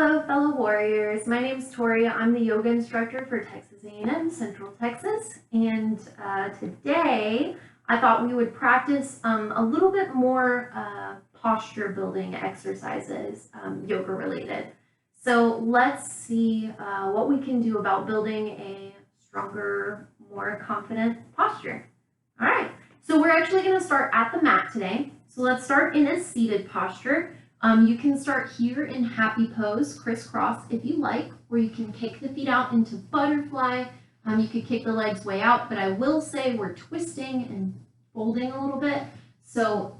Hello, fellow warriors. My name is Tori. I'm the yoga instructor for Texas A&M Central Texas, and today I thought we would practice a little bit more posture building exercises, yoga related. So let's see what we can do about building a stronger, more confident posture. All right, so we're actually going to start at the mat today. So let's start in a seated posture. You can start here in happy pose, crisscross if you like, or you can kick the feet out into butterfly. You could kick the legs way out, but I will say we're twisting and folding a little bit. So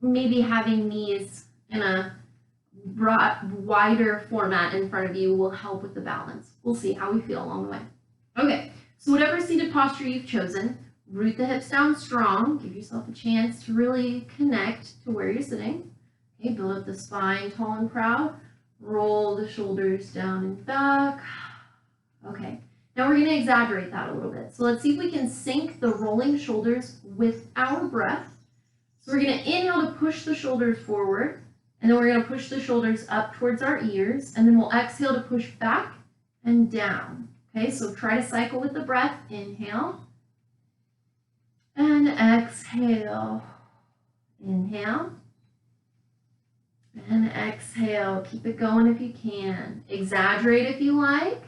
maybe having knees in a wider format in front of you will help with the balance. We'll see how we feel along the way. Okay, so whatever seated posture you've chosen, root the hips down strong. Give yourself a chance to really connect to where you're sitting. Okay, build up the spine tall and proud. Roll the shoulders down and back. Okay, now we're going to exaggerate that a little bit. So let's see if we can sync the rolling shoulders with our breath. So we're going to inhale to push the shoulders forward, and then we're going to push the shoulders up towards our ears, and then we'll exhale to push back and down. Okay, so try to cycle with the breath. Inhale and exhale. Inhale. And exhale, keep it going if you can. Exaggerate if you like,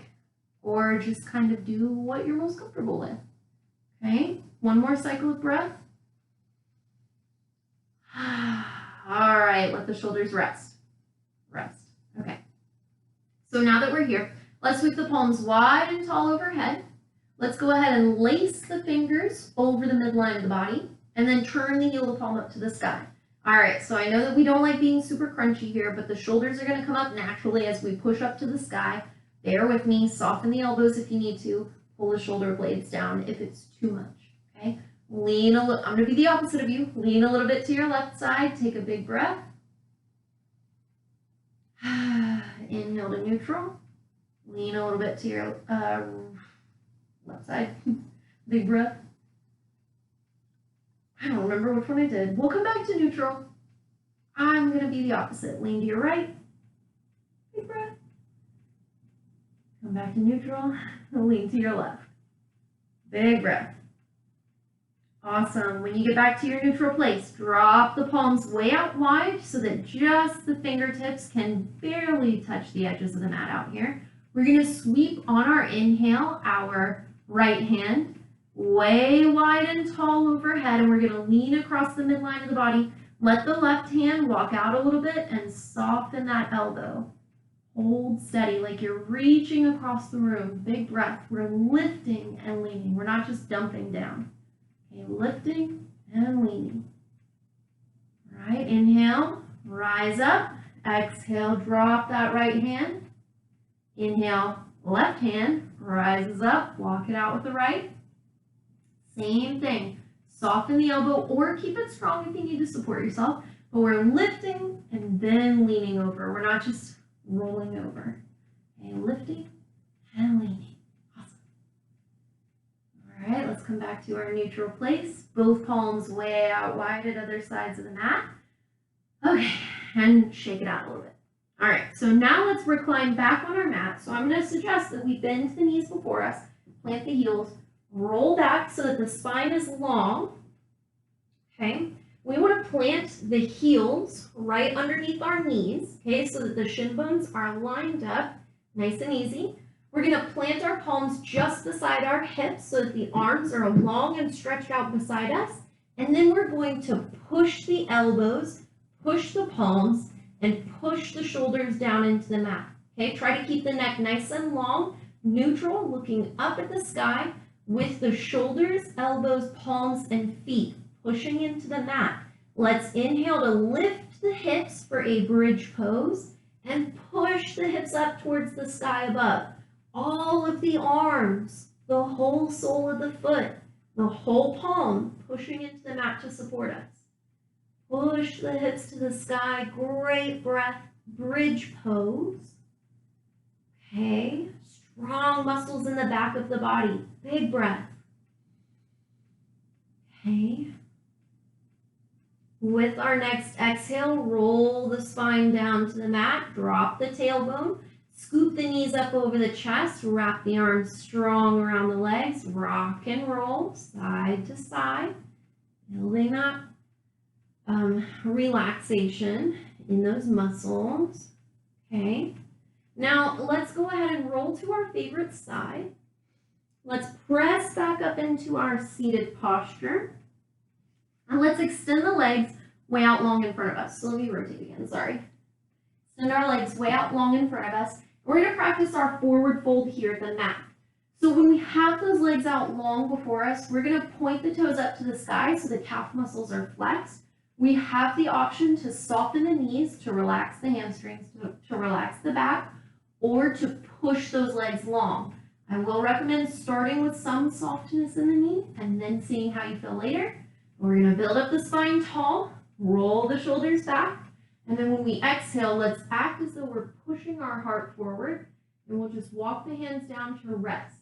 or just kind of do what you're most comfortable with. Okay, one more cycle of breath. All right, let the shoulders rest. Rest. Okay. So now that we're here, let's sweep the palms wide and tall overhead. Let's go ahead and lace the fingers over the midline of the body, and then turn the heel of the palm up to the sky. All right, so I know that we don't like being super crunchy here, but the shoulders are going to come up naturally as we push up to the sky. Bear with me. Soften the elbows if you need to. Pull the shoulder blades down if it's too much, okay? Lean a little. I'm going to be the opposite of you. Lean a little bit to your left side. Take a big breath. Inhale to neutral. Lean a little bit to your left side. Big breath. I don't remember which one I did. We'll come back to neutral. I'm going to be the opposite. Lean to your right. Big breath. Come back to neutral. Lean to your left. Big breath. Awesome. When you get back to your neutral place, drop the palms way out wide so that just the fingertips can barely touch the edges of the mat out here. We're going to sweep on our inhale our right hand way wide and tall overhead, and we're going to lean across the midline of the body. Let the left hand walk out a little bit and soften that elbow. Hold steady like you're reaching across the room. Big breath. We're lifting and leaning. We're not just dumping down. Okay, lifting and leaning. All right, inhale, rise up. Exhale, drop that right hand. Inhale, left hand rises up. Walk it out with the right. Same thing. Soften the elbow or keep it strong if you need to support yourself. But we're lifting and then leaning over. We're not just rolling over. Okay, lifting and leaning. Awesome. All right, let's come back to our neutral place. Both palms way out wide at other sides of the mat. Okay, and shake it out a little bit. All right, so now let's recline back on our mat. So I'm going to suggest that we bend the knees before us, plant the heels, roll back so that the spine is long. Okay, we want to plant the heels right underneath our knees, okay, so that the shin bones are lined up nice and easy. We're going to plant our palms just beside our hips so that the arms are long and stretched out beside us. And then we're going to push the elbows, push the palms, and push the shoulders down into the mat. Okay, try to keep the neck nice and long, neutral, looking up at the sky, with the shoulders, elbows, palms, and feet pushing into the mat. Let's inhale to lift the hips for a bridge pose and push the hips up towards the sky above. All of the arms, the whole sole of the foot, the whole palm pushing into the mat to support us. Push the hips to the sky. Great breath. Bridge pose. Okay. Strong muscles in the back of the body. Big breath. Okay. With our next exhale, roll the spine down to the mat, drop the tailbone, scoop the knees up over the chest, wrap the arms strong around the legs, rock and roll side to side, building that relaxation in those muscles. Okay, now let's go ahead and roll to our favorite side. Let's press back up into our seated posture. And let's extend the legs way out long in front of us. So let me rotate again, sorry. Extend our legs way out long in front of us. We're going to practice our forward fold here at the mat. So when we have those legs out long before us, we're going to point the toes up to the sky so the calf muscles are flexed. We have the option to soften the knees, to relax the hamstrings, to relax the back, or to push those legs long. I will recommend starting with some softness in the knee and then seeing how you feel later. We're going to build up the spine tall, roll the shoulders back, and then when we exhale, let's act as though we're pushing our heart forward, and we'll just walk the hands down to rest.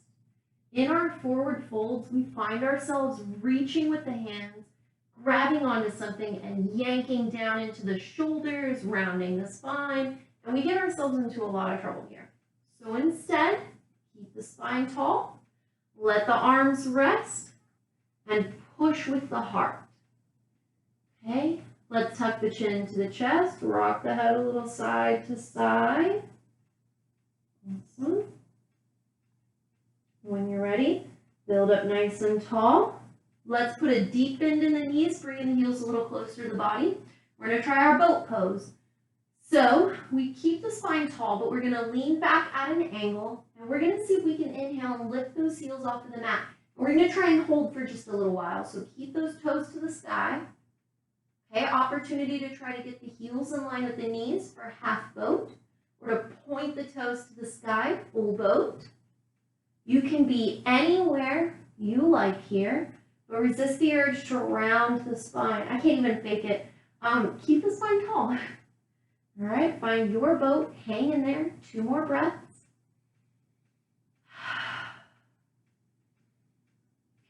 In our forward folds, we find ourselves reaching with the hands, grabbing onto something and yanking down into the shoulders, rounding the spine, and we get ourselves into a lot of trouble here. So instead, keep the spine tall, let the arms rest, and push with the heart. Okay, let's tuck the chin into the chest, rock the head a little side to side. Awesome. When you're ready, build up nice and tall. Let's put a deep bend in the knees, bringing the heels a little closer to the body. We're going to try our boat pose. So we keep the spine tall, but we're going to lean back at an angle, and we're going to see if we can inhale and lift those heels off of the mat. We're going to try and hold for just a little while, so keep those toes to the sky. Okay, opportunity to try to get the heels in line with the knees for half boat, or to point the toes to the sky, full boat. You can be anywhere you like here, but resist the urge to round the spine. I can't even fake it. Keep the spine tall. All right, find your boat, hang in there, 2 more breaths.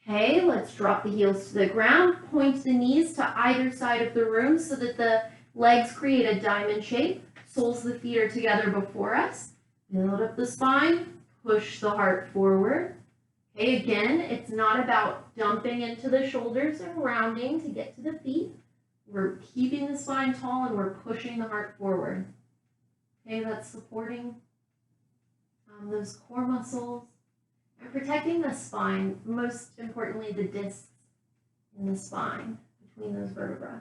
Okay, let's drop the heels to the ground, point the knees to either side of the room so that the legs create a diamond shape. Soles of the feet are together before us. Build up the spine, push the heart forward. Okay, again, it's not about dumping into the shoulders and rounding to get to the feet. We're keeping the spine tall and we're pushing the heart forward. Okay, that's supporting those core muscles. And protecting the spine, most importantly the discs in the spine between those vertebrae.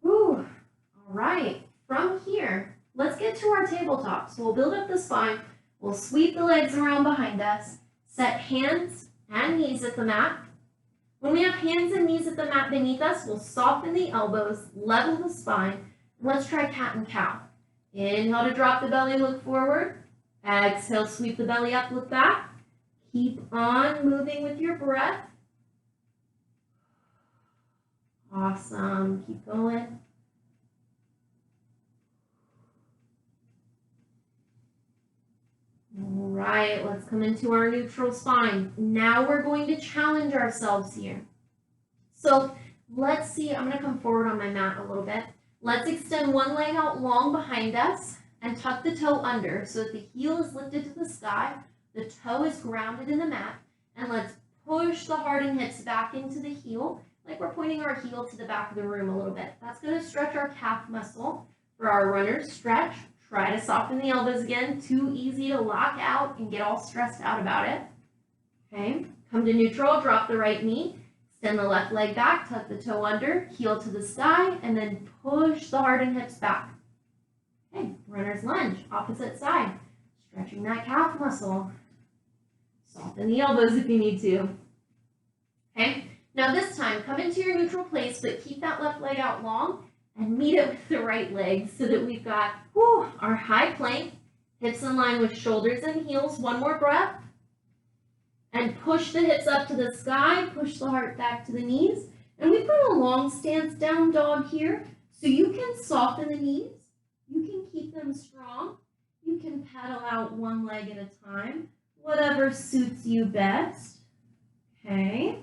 Whew. All right, from here, let's get to our tabletop. So we'll build up the spine, we'll sweep the legs around behind us, set hands and knees at the mat. When we have hands and knees at the mat beneath us, we'll soften the elbows, level the spine, and let's try cat and cow. Inhale to drop the belly, look forward. Exhale, sweep the belly up, look back. Keep on moving with your breath. Awesome, keep going. All right, let's come into our neutral spine. Now we're going to challenge ourselves here. So let's see, I'm going to come forward on my mat a little bit. Let's extend one leg out long behind us and tuck the toe under so that the heel is lifted to the sky, the toe is grounded in the mat, and let's push the heart and hips back into the heel, like we're pointing our heel to the back of the room a little bit. That's going to stretch our calf muscle. For our runners stretch, try to soften the elbows again. Too easy to lock out and get all stressed out about it. Okay, come to neutral, drop the right knee, extend the left leg back, tuck the toe under, heel to the sky, and then push the heart and hips back. Okay, runner's lunge, opposite side, stretching that calf muscle. Soften the elbows if you need to. Okay, now this time, come into your neutral place, but keep that left leg out long and meet it with the right leg so that we've got our high plank, hips in line with shoulders and heels. One more breath. And push the hips up to the sky, push the heart back to the knees. And we've got a long stance down dog here, so you can soften the knees. You can keep them strong. You can pedal out one leg at a time, whatever suits you best. Okay.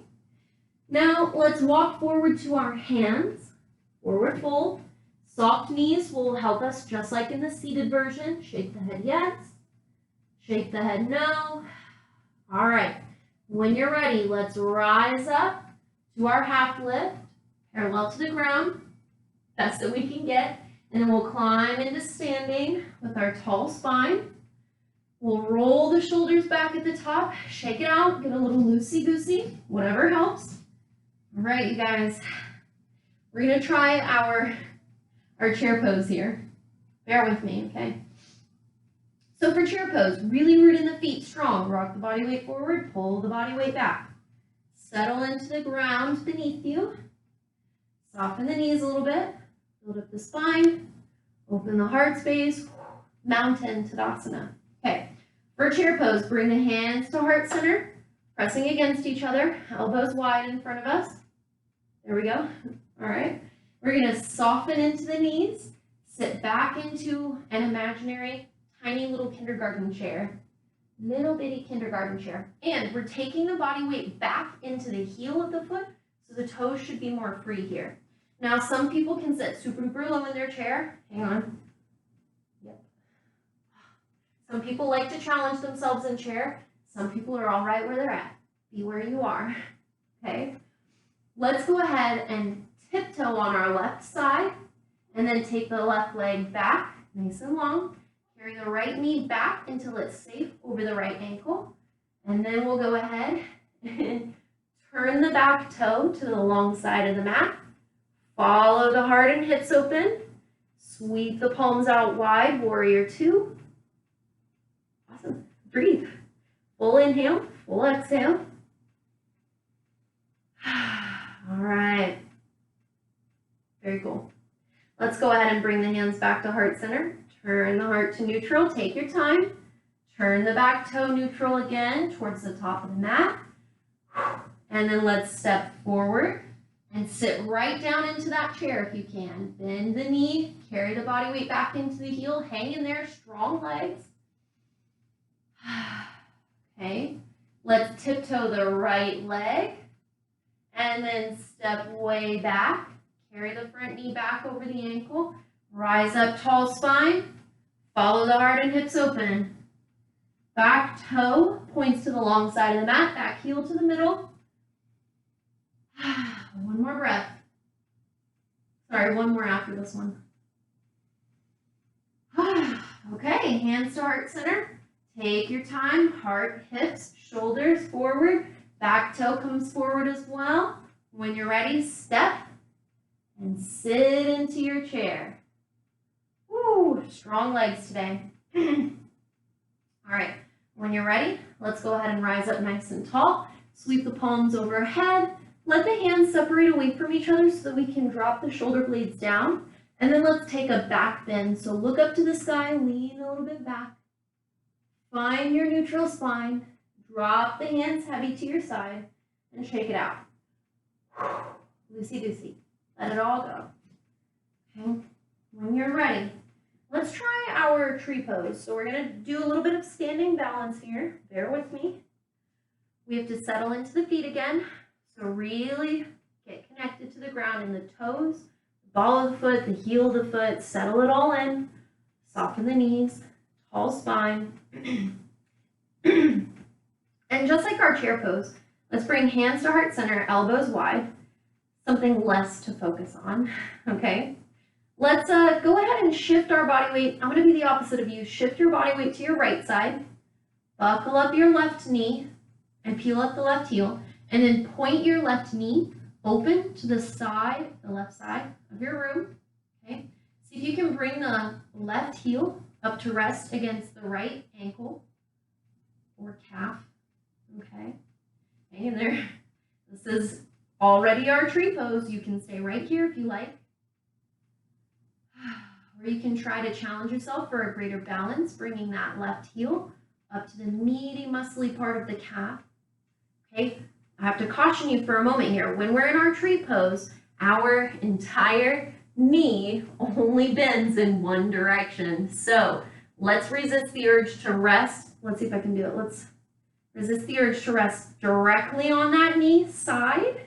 Now let's walk forward to our hands, forward fold. Soft knees will help us just like in the seated version. Shake the head yes, shake the head no. All right, when you're ready, let's rise up to our half lift, parallel to the ground, best that we can get, and then we'll climb into standing with our tall spine. We'll roll the shoulders back at the top, shake it out, get a little loosey-goosey, whatever helps. All right, you guys, we're gonna try our chair pose here. Bear with me, okay? So for chair pose, really root in the feet strong. Rock the body weight forward, pull the body weight back. Settle into the ground beneath you. Soften the knees a little bit. Build up the spine. Open the heart space. Mountain Tadasana. Okay, for chair pose, bring the hands to heart center, pressing against each other, elbows wide in front of us. There we go. All right. We're going to soften into the knees, sit back into an imaginary tiny little kindergarten chair, little bitty kindergarten chair. And we're taking the body weight back into the heel of the foot, so the toes should be more free here. Now, some people can sit super duper low in their chair. Hang on. Yep. Some people like to challenge themselves in chair. Some people are all right where they're at. Be where you are, okay? Let's go ahead and tiptoe on our left side, and then take the left leg back, nice and long. Carry the right knee back until it's safe over the right ankle. And then we'll go ahead and turn the back toe to the long side of the mat. Follow the heart and hips open. Sweep the palms out wide, warrior two. Awesome. Breathe. Full inhale, full exhale. All right. Very cool. Let's go ahead and bring the hands back to heart center. Turn the heart to neutral. Take your time. Turn the back toe neutral again towards the top of the mat. And then let's step forward and sit right down into that chair if you can. Bend the knee. Carry the body weight back into the heel. Hang in there. Strong legs. Okay. Let's tiptoe the right leg. And then step way back. Carry the front knee back over the ankle. Rise up, tall spine. Follow the heart and hips open. Back toe points to the long side of the mat. Back heel to the middle. One more breath. Sorry, one more after this one. Okay, hands to heart center. Take your time. Heart, hips, shoulders forward. Back toe comes forward as well. When you're ready, step and sit into your chair. Woo, strong legs today. All right, when you're ready, let's go ahead and rise up nice and tall. Sweep the palms overhead. Let the hands separate away from each other so that we can drop the shoulder blades down. And then let's take a back bend. So look up to the sky, lean a little bit back. Find your neutral spine. Drop the hands heavy to your side and shake it out. Loosey-goosey. Let it all go. Okay. When you're ready, let's try our tree pose. So we're going to do a little bit of standing balance here. Bear with me. We have to settle into the feet again. So really get connected to the ground in the toes, the ball of the foot, the heel of the foot. Settle it all in. Soften the knees. Tall spine. And just like our chair pose, let's bring hands to heart center, elbows wide. Something less to focus on, okay? Let's go ahead and shift our body weight. I'm going to be the opposite of you. Shift your body weight to your right side. Buckle up your left knee and peel up the left heel. And then point your left knee open to the side, the left side of your room, okay? See if you can bring the left heel up to rest against the right ankle or calf, okay? Hang in there. This is already our tree pose. You can stay right here if you like. Or you can try to challenge yourself for a greater balance, bringing that left heel up to the meaty, muscly part of the calf. Okay, I have to caution you for a moment here. When we're in our tree pose, our entire knee only bends in one direction. So let's resist the urge to rest. Let's see if I can do it. Let's resist the urge to rest directly on that knee side.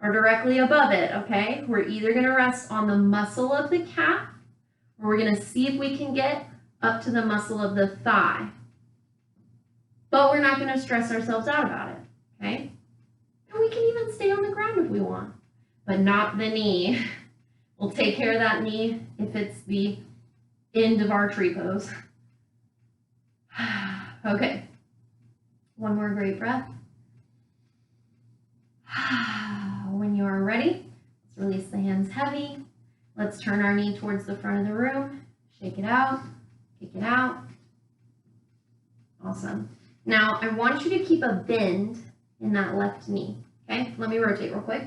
or directly above it, okay? We're either gonna rest on the muscle of the calf, or we're gonna see if we can get up to the muscle of the thigh. But we're not gonna stress ourselves out about it, okay? And we can even stay on the ground if we want, but not the knee. We'll take care of that knee if it's the end of our tree pose. Okay, one more great breath. When you are ready, let's release the hands heavy. Let's turn our knee towards the front of the room. Shake it out, kick it out. Awesome. Now, I want you to keep a bend in that left knee, okay? Let me rotate real quick.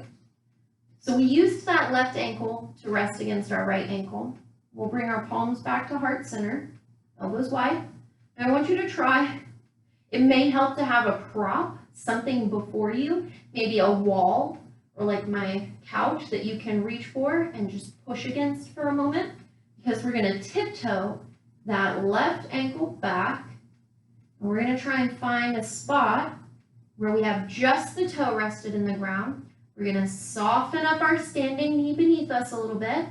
So we used that left ankle to rest against our right ankle. We'll bring our palms back to heart center, elbows wide. And I want you to try, it may help to have a prop, something before you, maybe a wall or like my couch that you can reach for and just push against for a moment, because we're gonna tiptoe that left ankle back, and we're gonna try and find a spot where we have just the toe rested in the ground. We're gonna soften up our standing knee beneath us a little bit,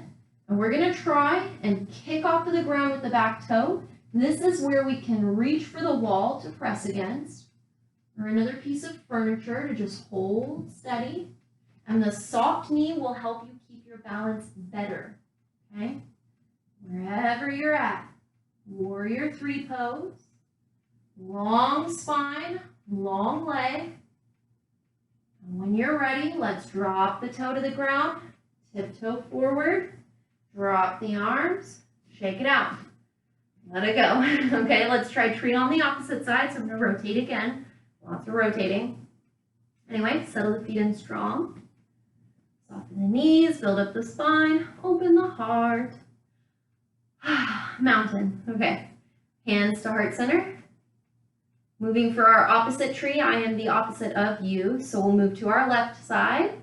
and we're gonna try and kick off to the ground with the back toe. This is where we can reach for the wall to press against, or another piece of furniture to just hold steady. And the soft knee will help you keep your balance better, okay? Wherever you're at, warrior three pose, long spine, long leg. And when you're ready, let's drop the toe to the ground, tiptoe forward, drop the arms, shake it out. Let it go. Okay, let's try tree on the opposite side. So I'm gonna rotate again. Lots of rotating. Anyway, settle the feet in strong. Soften the knees, build up the spine, open the heart. Mountain. Okay, hands to heart center. Moving for our opposite tree, I am the opposite of you. So we'll move to our left side.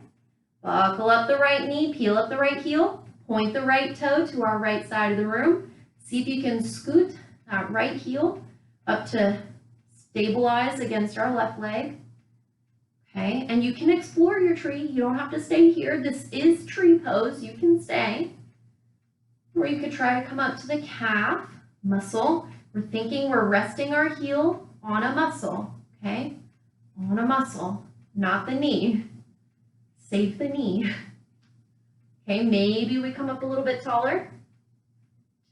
Buckle up the right knee, peel up the right heel, point the right toe to our right side of the room. See if you can scoot that right heel up to stabilize against our left leg. Okay, and you can explore your tree. You don't have to stay here. This is tree pose. You can stay. Or you could try to come up to the calf muscle. We're thinking we're resting our heel on a muscle, okay? On a muscle, not the knee. Save the knee. Okay, maybe we come up a little bit taller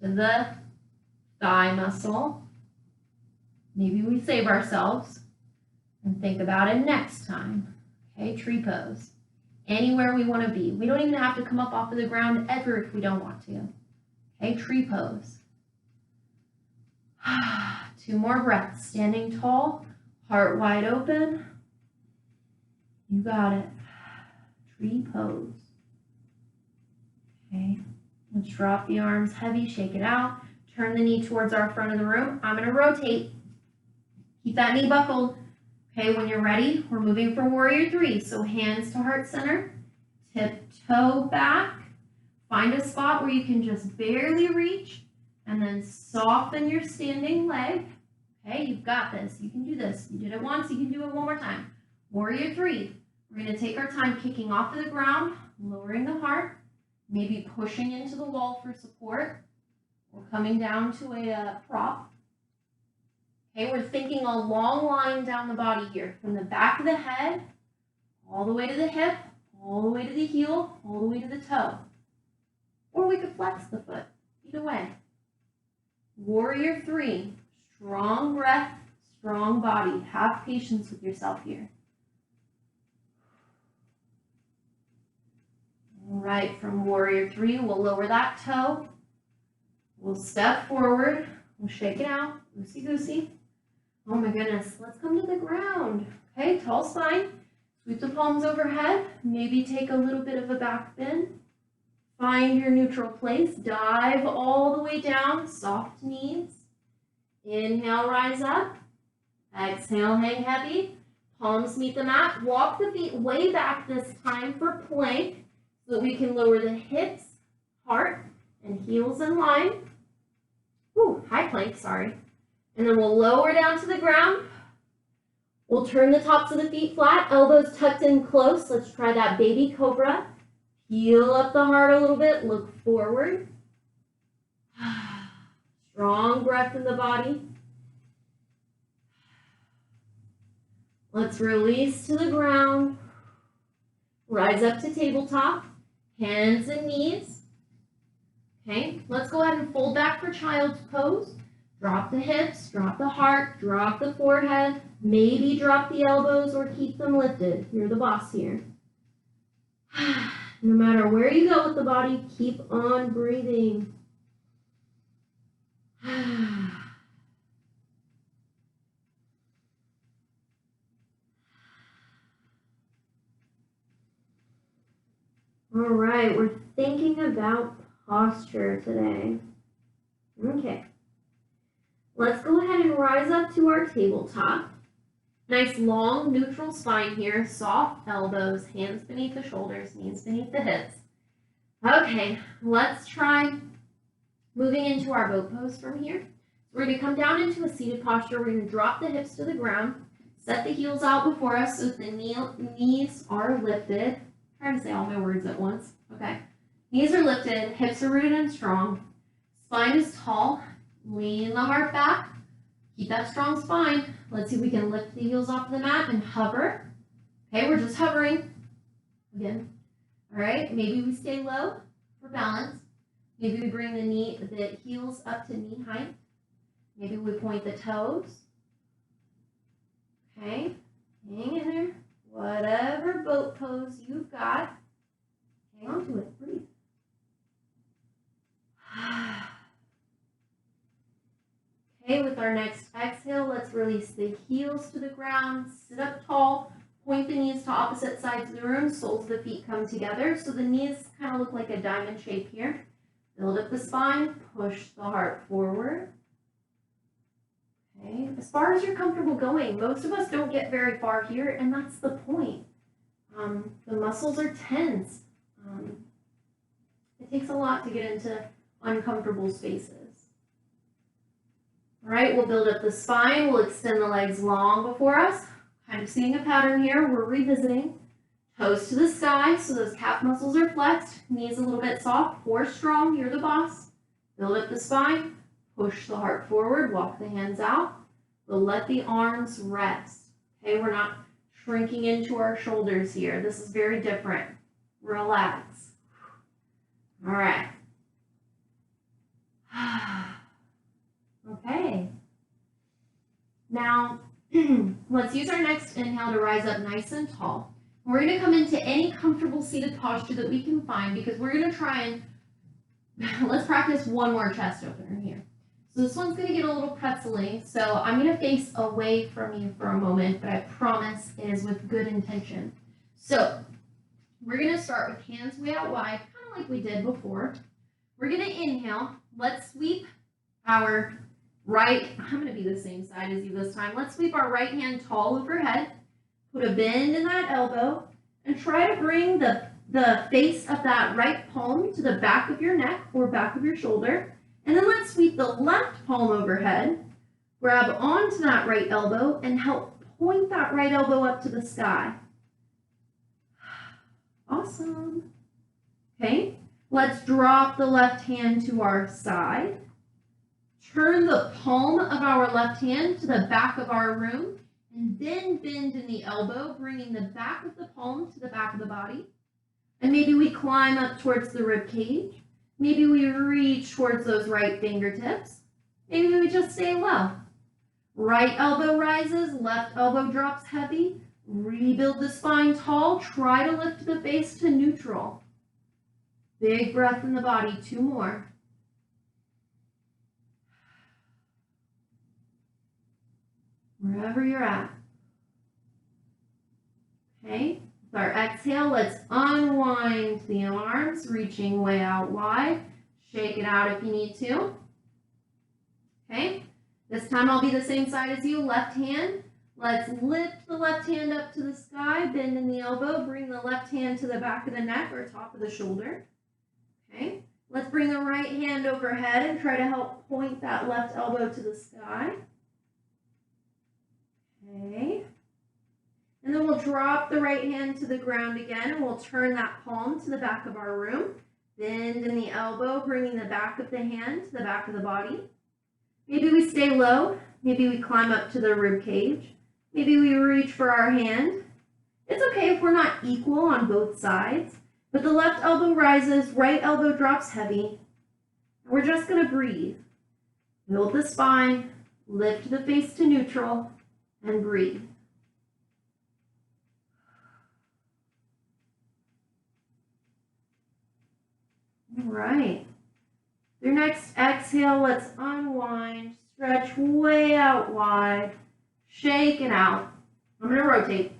to the thigh muscle. Maybe we save ourselves and think about it next time. Okay, tree pose. Anywhere we want to be. We don't even have to come up off of the ground ever if we don't want to. Okay, tree pose. 2 more breaths. Standing tall, heart wide open. You got it. Tree pose. Okay, let's drop the arms heavy, shake it out. Turn the knee towards our front of the room. I'm going to rotate. Keep that knee buckled. Okay, when you're ready, we're moving for warrior three. So hands to heart center, tiptoe back. Find a spot where you can just barely reach, and then soften your standing leg. Okay, you've got this. You can do this. You did it once, you can do it one more time. Warrior three. We're going to take our time kicking off of the ground, lowering the heart, maybe pushing into the wall for support, or coming down to a prop. Okay, we're thinking a long line down the body here, from the back of the head, all the way to the hip, all the way to the heel, all the way to the toe. Or we could flex the foot, either way. Warrior three, strong breath, strong body. Have patience with yourself here. All right, from warrior three, we'll lower that toe. We'll step forward, we'll shake it out, loosey-goosey. Oh my goodness, let's come to the ground. Okay, tall spine, sweep the palms overhead, maybe take a little bit of a back bend. Find your neutral place, dive all the way down, soft knees. Inhale, rise up. Exhale, hang heavy. Palms meet the mat. Walk the feet way back this time for plank so that we can lower the hips, heart, and heels in line. Ooh, high plank, sorry. And then we'll lower down to the ground. We'll turn the tops of the feet flat, elbows tucked in close. Let's try that baby cobra. Heel up the heart a little bit, look forward. Strong breath in the body. Let's release to the ground. Rise up to tabletop, hands and knees. Okay, let's go ahead and fold back for child's pose. Drop the hips, drop the heart, drop the forehead, maybe drop the elbows or keep them lifted. You're the boss here. No matter where you go with the body, keep on breathing. All right, we're thinking about posture today. Okay. Let's go ahead and rise up to our tabletop. Nice long neutral spine here, soft elbows, hands beneath the shoulders, knees beneath the hips. Okay, let's try moving into our boat pose from here. We're going to come down into a seated posture. We're going to drop the hips to the ground, set the heels out before us so that the knees are lifted. I'm trying to say all my words at once. Okay. Knees are lifted, hips are rooted and strong. Spine is tall. Lean the heart back. Keep that strong spine. Let's see if we can lift the heels off the mat and hover. Okay, we're just hovering. Again. All right, maybe we stay low for balance. Maybe we bring the heels up to knee height. Maybe we point the toes. Okay, hang in there. Whatever boat pose you've got, hang on to it. Breathe. Okay, with our next exhale, let's release the heels to the ground, sit up tall, point the knees to opposite sides of the room, soles of the feet come together, so the knees kind of look like a diamond shape here. Build up the spine, push the heart forward. Okay, as far as you're comfortable going, most of us don't get very far here, and that's the point. The muscles are tense. It takes a lot to get into uncomfortable spaces. All right, we'll build up the spine. We'll extend the legs long before us. Kind of seeing a pattern here. We're revisiting. Toes to the sky, so those calf muscles are flexed. Knees a little bit soft. Core strong. You're the boss. Build up the spine. Push the heart forward. Walk the hands out. We'll let the arms rest. Okay, we're not shrinking into our shoulders here. This is very different. Relax. All right. Okay. Now, let's use our next inhale to rise up nice and tall. We're going to come into any comfortable seated posture that we can find because we're going to try and, let's practice one more chest opener here. So this one's going to get a little pretzel-y, so I'm going to face away from you for a moment, but I promise it is with good intention. So we're going to start with hands way out wide, kind of like we did before. We're going to inhale. Let's sweep our right, I'm going to be the same side as you this time. Let's sweep our right hand tall overhead. Put a bend in that elbow and try to bring the face of that right palm to the back of your neck or back of your shoulder. And then let's sweep the left palm overhead. Grab onto that right elbow and help point that right elbow up to the sky. Awesome. Okay, let's drop the left hand to our side. Turn the palm of our left hand to the back of our room, and then bend in the elbow, bringing the back of the palm to the back of the body. And maybe we climb up towards the rib cage. Maybe we reach towards those right fingertips. Maybe we just stay low. Right elbow rises, left elbow drops heavy. Rebuild the spine tall. Try to lift the face to neutral. Big breath in the body, 2 more. Wherever you're at. Okay, with our exhale, let's unwind the arms, reaching way out wide. Shake it out if you need to. Okay, this time I'll be the same side as you, left hand. Let's lift the left hand up to the sky, bend in the elbow, bring the left hand to the back of the neck or top of the shoulder. Okay, let's bring the right hand overhead and try to help point that left elbow to the sky. Okay, drop the right hand to the ground again, and we'll turn that palm to the back of our room. Bend in the elbow, bringing the back of the hand to the back of the body. Maybe we stay low. Maybe we climb up to the rib cage. Maybe we reach for our hand. It's okay if we're not equal on both sides, but the left elbow rises, right elbow drops heavy. We're just going to breathe. Build the spine, lift the face to neutral, and breathe. All right. Your next exhale, let's unwind, stretch way out wide, shake it out. I'm going to rotate.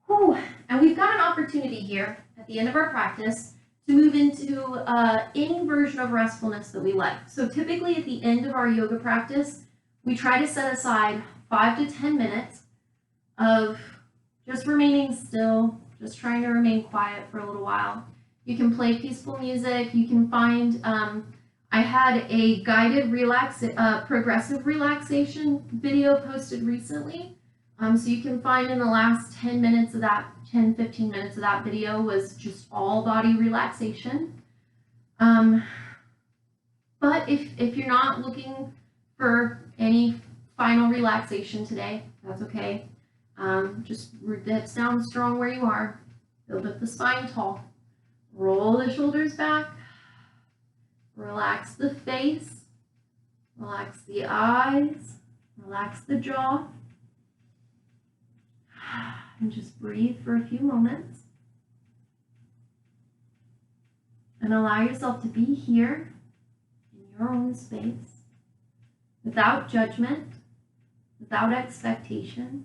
Whew. And we've got an opportunity here at the end of our practice to move into any version of restfulness that we like. So typically at the end of our yoga practice, we try to set aside 5 to 10 minutes of just remaining still, just trying to remain quiet for a little while. You can play peaceful music. You can find, I had a guided progressive relaxation video posted recently. So you can find in the last 10 minutes of that, 10, 15 minutes of that video was just all body relaxation. But if you're not looking for any final relaxation today, that's okay. Just root the hips down strong where you are. Build up the spine tall. Roll the shoulders back. Relax the face. Relax the eyes. Relax the jaw. And just breathe for a few moments. And allow yourself to be here in your own space, without judgment, without expectation,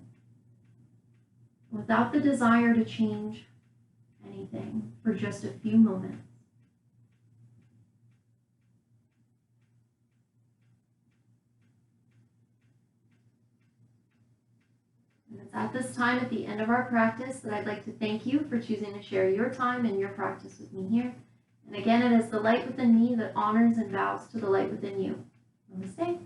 without the desire to change anything for just a few moments. And it's at this time at the end of our practice that I'd like to thank you for choosing to share your time and your practice with me here. And again, it is the light within me that honors and bows to the light within you. Namaste.